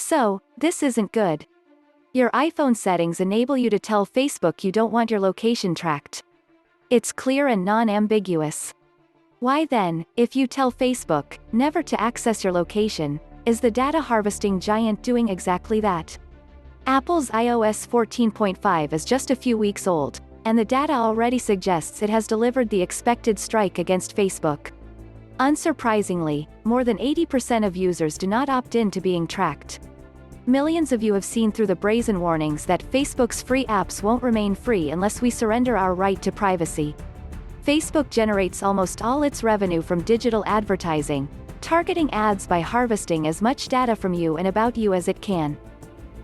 So, this isn't good. Your iPhone settings enable you to tell Facebook you don't want your location tracked. It's clear and non-ambiguous. Why then, if you tell Facebook never to access your location, is the data harvesting giant doing exactly that? Apple's iOS 14.5 is just a few weeks old, and the data already suggests it has delivered the expected strike against Facebook. Unsurprisingly, more than 80% of users do not opt in to being tracked. Millions of you have seen through the brazen warnings that Facebook's free apps won't remain free unless we surrender our right to privacy. Facebook generates almost all its revenue from digital advertising, targeting ads by harvesting as much data from you and about you as it can.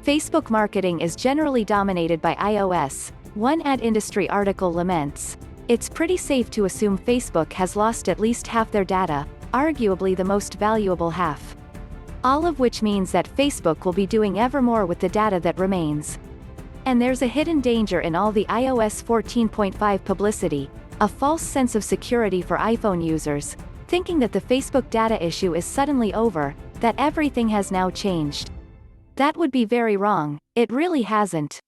Facebook marketing is generally dominated by iOS, one ad industry article laments. It's pretty safe to assume Facebook has lost at least half their data, arguably the most valuable half. All of which means that Facebook will be doing ever more with the data that remains. And there's a hidden danger in all the iOS 14.5 publicity, a false sense of security for iPhone users, thinking that the Facebook data issue is suddenly over, that everything has now changed. That would be very wrong, it really hasn't.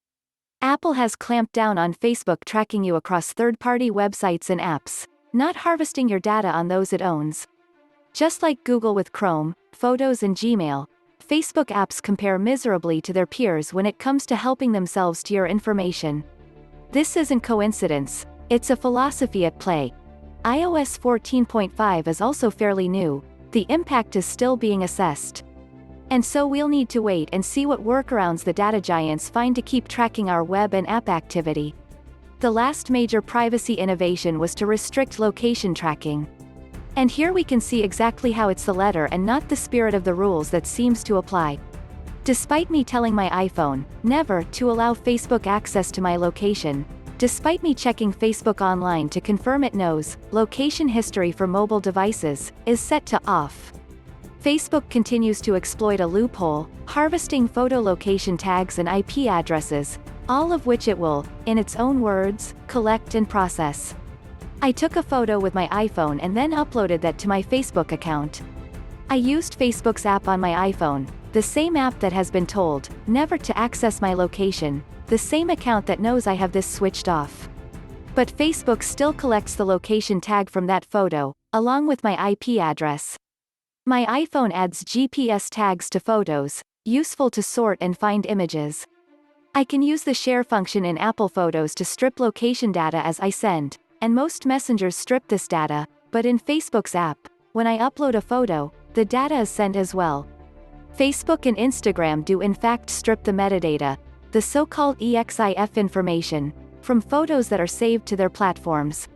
Apple has clamped down on Facebook tracking you across third-party websites and apps, not harvesting your data on those it owns. Just like Google with Chrome, Photos and Gmail, Facebook apps compare miserably to their peers when it comes to helping themselves to your information. This isn't coincidence, it's a philosophy at play. iOS 14.5 is also fairly new, the impact is still being assessed. And so we'll need to wait and see what workarounds the data giants find to keep tracking our web and app activity. The last major privacy innovation was to restrict location tracking. And here we can see exactly how it's the letter and not the spirit of the rules that seems to apply. Despite me telling my iPhone never to allow Facebook access to my location, despite me checking Facebook online to confirm it knows location history for mobile devices is set to off, Facebook continues to exploit a loophole, harvesting photo location tags and IP addresses, all of which it will, in its own words, collect and process. I took a photo with my iPhone and then uploaded that to my Facebook account. I used Facebook's app on my iPhone, the same app that has been told never to access my location, the same account that knows I have this switched off. But Facebook still collects the location tag from that photo, along with my IP address. My iPhone adds GPS tags to photos, useful to sort and find images. I can use the share function in Apple Photos to strip location data as I send, and most messengers strip this data, but in Facebook's app, when I upload a photo, the data is sent as well. Facebook and Instagram do in fact strip the metadata, the so-called EXIF information, from photos that are saved to their platforms.